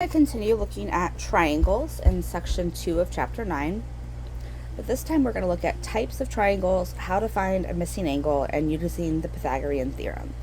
To continue looking at triangles in section 2 of chapter 9, but this time we're going to look at types of triangles, how to find a missing angle, and using the Pythagorean theorem.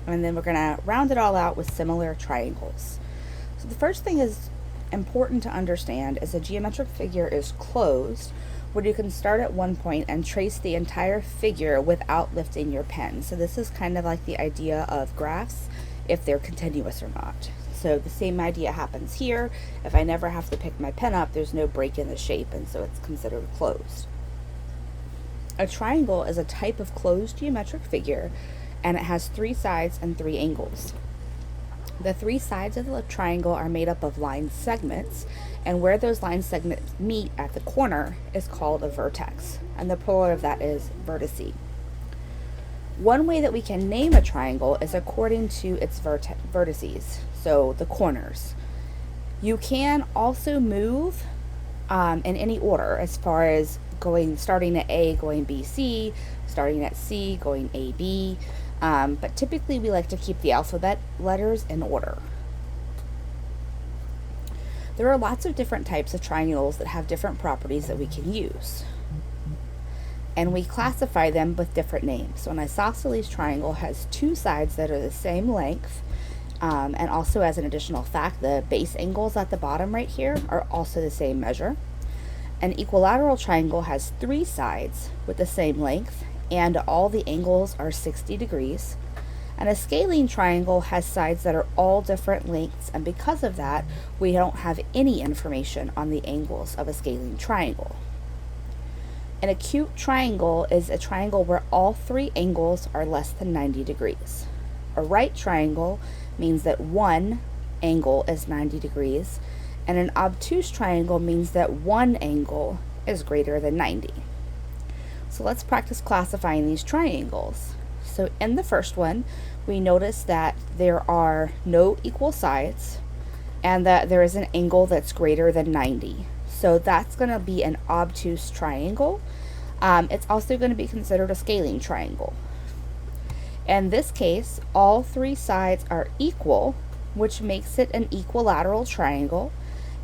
And then we're going to round it all out with similar triangles. So the first thing is important to understand is a geometric figure is closed when you can start at one point and trace the entire figure without lifting your pen. So this is kind of like the idea of graphs, if they're continuous or not. So the same idea happens here. If I never have to pick my pen up, there's no break in the shape, and so it's considered closed. A triangle is a type of closed geometric figure, and it has 3 sides and 3 angles. The 3 sides of the triangle are made up of line segments, and where those line segments meet at the corner is called a vertex, and the plural of that is vertice. One way that we can name a triangle is according to its vertices, so the corners. You can also move in any order, as far as starting at A, going B, C, starting at C, going A, B, but typically we like to keep the alphabet letters in order. There are lots of different types of triangles that have different properties that we can use, and we classify them with different names. So an isosceles triangle has 2 sides that are the same length, and also, as an additional fact, the base angles at the bottom right here are also the same measure. An equilateral triangle has 3 sides with the same length, and all the angles are 60 degrees. And a scalene triangle has sides that are all different lengths, and because of that, we don't have any information on the angles of a scalene triangle. An acute triangle is a triangle where all 3 angles are less than 90 degrees. A right triangle means that one angle is 90 degrees, and an obtuse triangle means that one angle is greater than 90. So let's practice classifying these triangles. So in the first one, we notice that there are no equal sides and that there is an angle that's greater than 90. So that's going to be an obtuse triangle. It's also going to be considered a scalene triangle. In this case, all 3 sides are equal, which makes it an equilateral triangle.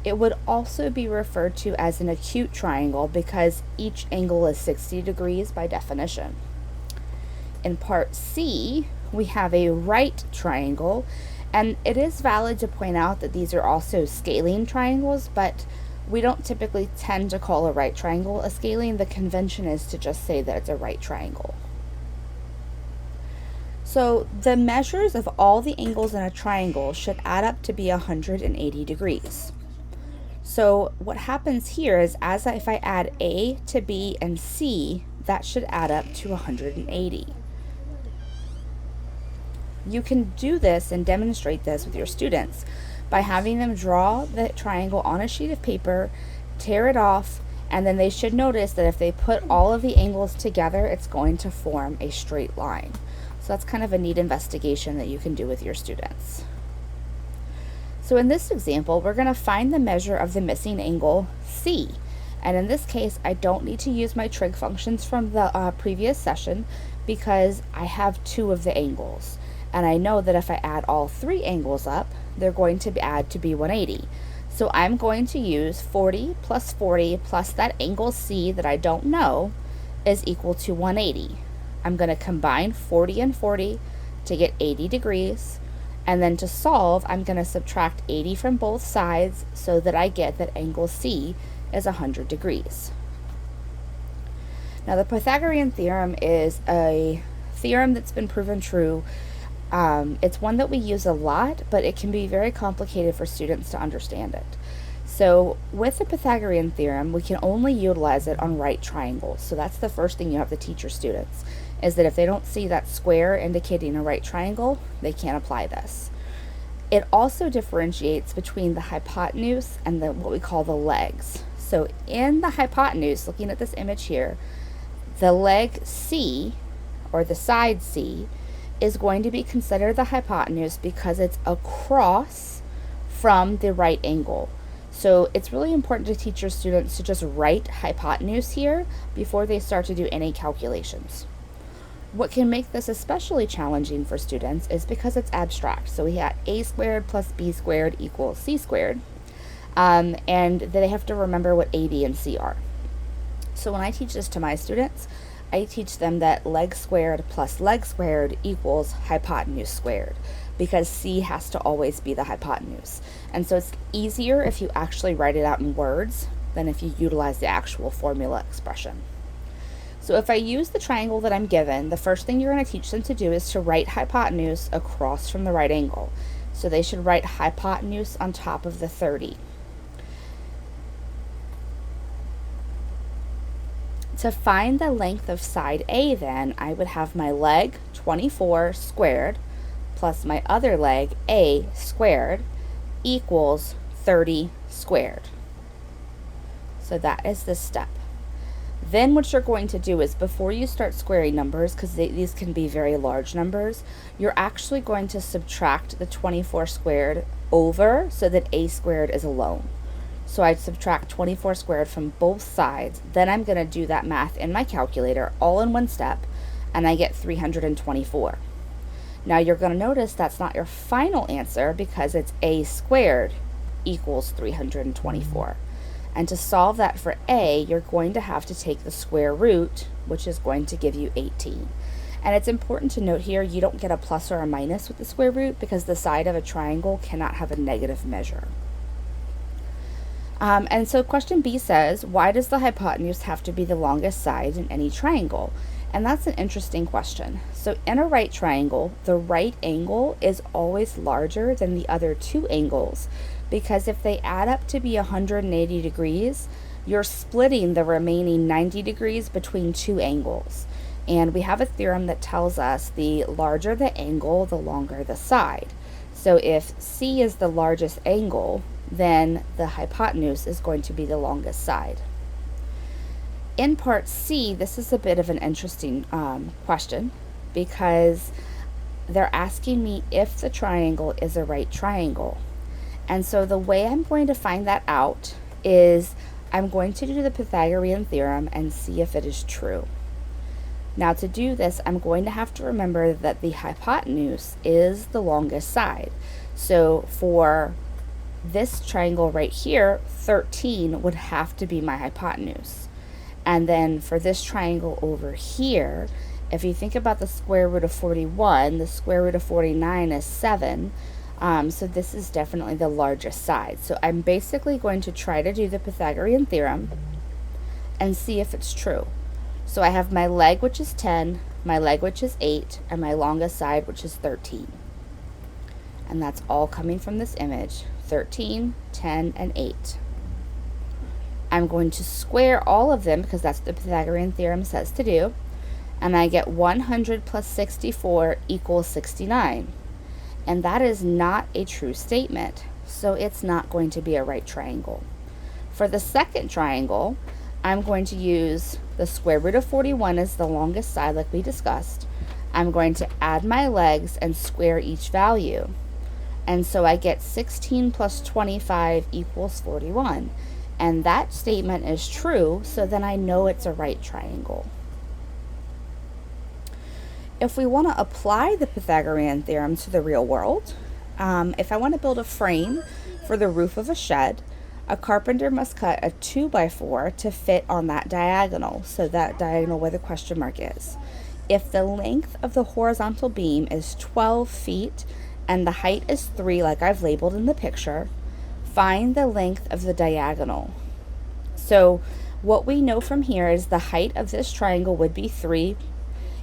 It would also be referred to as an acute triangle because each angle is 60 degrees by definition. In part C, we have a right triangle, and it is valid to point out that these are also scalene triangles, but we don't typically tend to call a right triangle a scalene. The convention is to just say that it's a right triangle. So the measures of all the angles in a triangle should add up to be 180 degrees. So what happens here is if I add A to B and C, that should add up to 180. You can do this and demonstrate this with your students by having them draw the triangle on a sheet of paper, tear it off, and then they should notice that if they put all of the angles together, it's going to form a straight line. So that's kind of a neat investigation that you can do with your students. So in this example, we're going to find the measure of the missing angle C. And in this case, I don't need to use my trig functions from the previous session because I have 2 of the angles. And I know that if I add all 3 angles up, they're going to add to be 180. So I'm going to use 40 plus that angle C that I don't know is equal to 180. I'm going to combine 40 and 40 to get 80 degrees. And then to solve, I'm going to subtract 80 from both sides so that I get that angle C is 100 degrees. Now the Pythagorean theorem is a theorem that's been proven true. It's one that we use a lot, but it can be very complicated for students to understand it. So with the Pythagorean theorem, we can only utilize it on right triangles. So that's the first thing you have to teach your students, is that if they don't see that square indicating a right triangle, they can't apply this. It also differentiates between the hypotenuse and what we call the legs. So in the hypotenuse, looking at this image here, the leg C, or the side C, is going to be considered the hypotenuse because it's across from the right angle. So it's really important to teach your students to just write hypotenuse here before they start to do any calculations. What can make this especially challenging for students is because it's abstract. So we had a squared plus b squared equals c squared. And they have to remember what a, b, and c are. So when I teach this to my students, I teach them that leg squared plus leg squared equals hypotenuse squared, because c has to always be the hypotenuse. And so it's easier if you actually write it out in words than if you utilize the actual formula expression. So if I use the triangle that I'm given, the first thing you're going to teach them to do is to write hypotenuse across from the right angle. So they should write hypotenuse on top of the 30. To find the length of side A, then, I would have my leg 24 squared plus my other leg A squared equals 30 squared. So that is this step. Then what you're going to do is, before you start squaring numbers, because these can be very large numbers, you're actually going to subtract the 24 squared over so that a squared is alone. So I'd subtract 24 squared from both sides. Then I'm going to do that math in my calculator all in one step, and I get 324. Now you're going to notice that's not your final answer, because it's a squared equals 324. And to solve that for a, you're going to have to take the square root, which is going to give you 18. And it's important to note here, you don't get a plus or a minus with the square root, because the side of a triangle cannot have a negative measure. And so question B says, why does the hypotenuse have to be the longest side in any triangle? And that's an interesting question. So in a right triangle, the right angle is always larger than the other two angles, because if they add up to be 180 degrees, you're splitting the remaining 90 degrees between two angles. And we have a theorem that tells us the larger the angle, the longer the side. So if C is the largest angle, then the hypotenuse is going to be the longest side. In part C, this is a bit of an interesting question, because they're asking me if the triangle is a right triangle. And so the way I'm going to find that out is I'm going to do the Pythagorean Theorem and see if it is true. Now to do this, I'm going to have to remember that the hypotenuse is the longest side. So for this triangle right here, 13 would have to be my hypotenuse. And then for this triangle over here, if you think about the square root of 41, the square root of 49 is 7. So this is definitely the largest side. So I'm basically going to try to do the Pythagorean Theorem and see if it's true. So I have my leg, which is 10, my leg, which is 8, and my longest side, which is 13. And that's all coming from this image, 13, 10, and 8. I'm going to square all of them, because that's what the Pythagorean Theorem says to do, and I get 100 plus 64 equals 69. And that is not a true statement, so it's not going to be a right triangle. For the second triangle, I'm going to use the square root of 41 as the longest side, like we discussed. I'm going to add my legs and square each value. And so I get 16 plus 25 equals 41. And that statement is true, so then I know it's a right triangle. If we want to apply the Pythagorean Theorem to the real world, if I want to build a frame for the roof of a shed, a carpenter must cut a 2x4 to fit on that diagonal, so that diagonal where the question mark is. If the length of the horizontal beam is 12 feet and the height is 3, like I've labeled in the picture, find the length of the diagonal. So what we know from here is the height of this triangle would be 3.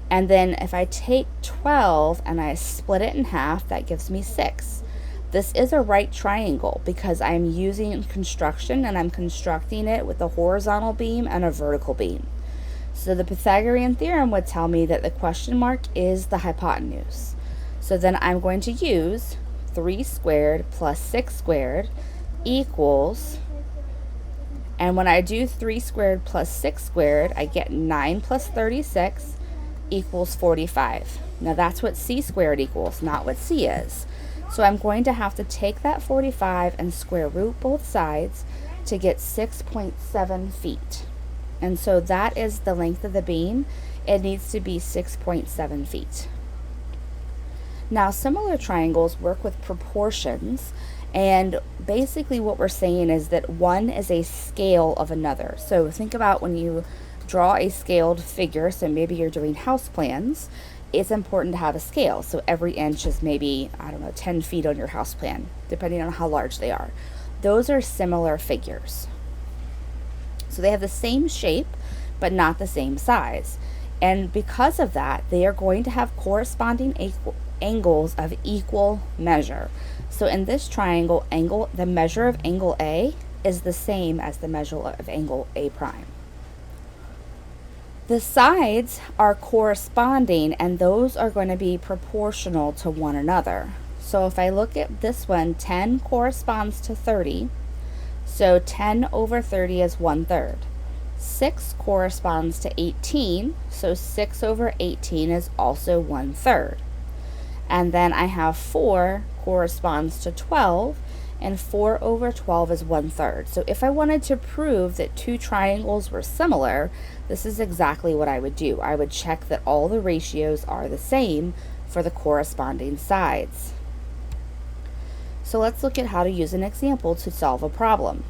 And then if I take 12 and I split it in half, that gives me 6. This is a right triangle because I'm using construction and I'm constructing it with a horizontal beam and a vertical beam. So the Pythagorean Theorem would tell me that the question mark is the hypotenuse. So then I'm going to use 3 squared plus 6 squared equals, and when I do 3 squared plus 6 squared, I get 9 plus 36 equals 45. Now that's what c squared equals, not what c is. So I'm going to have to take that 45 and square root both sides to get 6.7 feet. And so that is the length of the beam. it needs to be 6.7 feet. Now, similar triangles work with proportions, and basically what we're saying is that one is a scale of another. So think about when you draw a scaled figure, so maybe you're doing house plans, it's important to have a scale. So every inch is maybe, 10 feet on your house plan, depending on how large they are. Those are similar figures. So they have the same shape, but not the same size. And because of that, they are going to have corresponding angles of equal measure. So in this triangle, the measure of angle A is the same as the measure of angle A prime. The sides are corresponding, and those are going to be proportional to one another. So if I look at this one, 10 corresponds to 30. So 10 over 30 is 1/3. 6 corresponds to 18. So 6 over 18 is also 1/3. And then I have 4 corresponds to 12, and 4 over 12 is 1/3. So if I wanted to prove that two triangles were similar, this is exactly what I would do. I would check that all the ratios are the same for the corresponding sides. So let's look at how to use an example to solve a problem.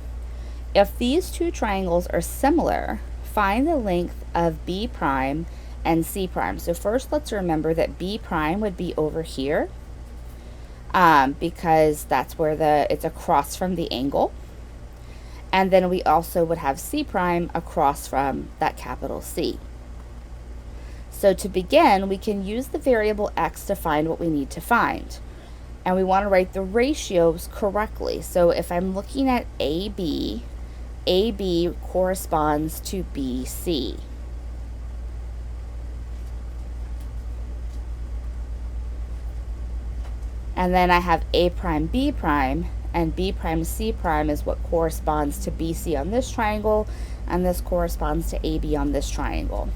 If these two triangles are similar, find the length of B prime and C prime. So first let's remember that B prime would be over here, because that's where it's across from the angle. And then we also would have C prime across from that capital C. So to begin, we can use the variable x to find what we need to find. And we want to write the ratios correctly. So if I'm looking at AB corresponds to BC. And then I have A prime, B prime, and B prime, C prime is what corresponds to BC on this triangle, and this corresponds to AB on this triangle.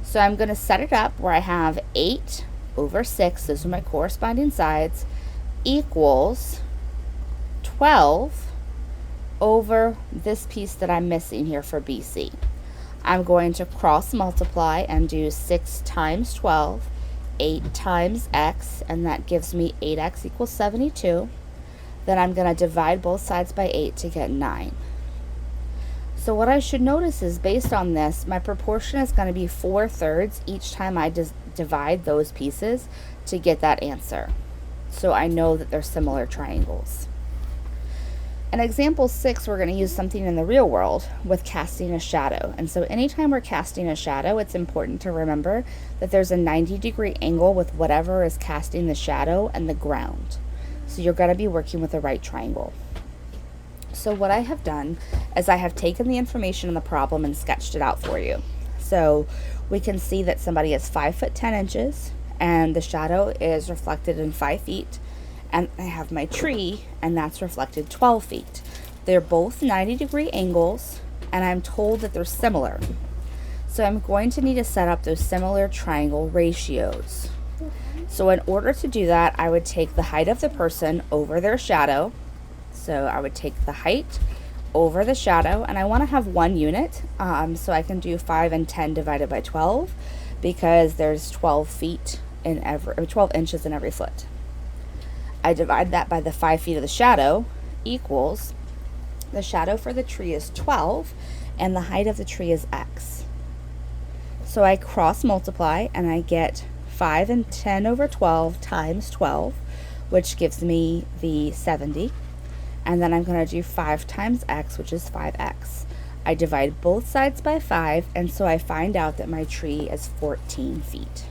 So I'm going to set it up where I have 8 over 6, those are my corresponding sides, equals 12 over this piece that I'm missing here for BC. I'm going to cross multiply and do 6 times 12, 8 times x, and that gives me 8x equals 72. Then I'm going to divide both sides by 8 to get 9. So what I should notice is, based on this, my proportion is going to be 4/3 each time I divide those pieces to get that answer. So I know that they're similar triangles. In example 6, we're going to use something in the real world with casting a shadow. And so anytime we're casting a shadow, it's important to remember that there's a 90-degree angle with whatever is casting the shadow and the ground. So you're going to be working with the right triangle. So what I have done is I have taken the information in the problem and sketched it out for you. So we can see that somebody is 5 foot 10 inches, and the shadow is reflected in 5 feet. And I have my tree, and that's reflected 12 feet. They're both 90-degree angles, and I'm told that they're similar. So I'm going to need to set up those similar triangle ratios. So in order to do that, I would take the height of the person over their shadow. So I would take the height over the shadow, and I want to have one unit, so I can do 5 and 10 divided by 12, because there's 12 inches in every foot. I divide that by the 5 feet of the shadow, equals, the shadow for the tree is 12, and the height of the tree is x. So I cross multiply, and I get 5 and 10 over 12 times 12, which gives me the 70. And then I'm going to do 5 times x, which is 5x. I divide both sides by 5, and so I find out that my tree is 14 feet.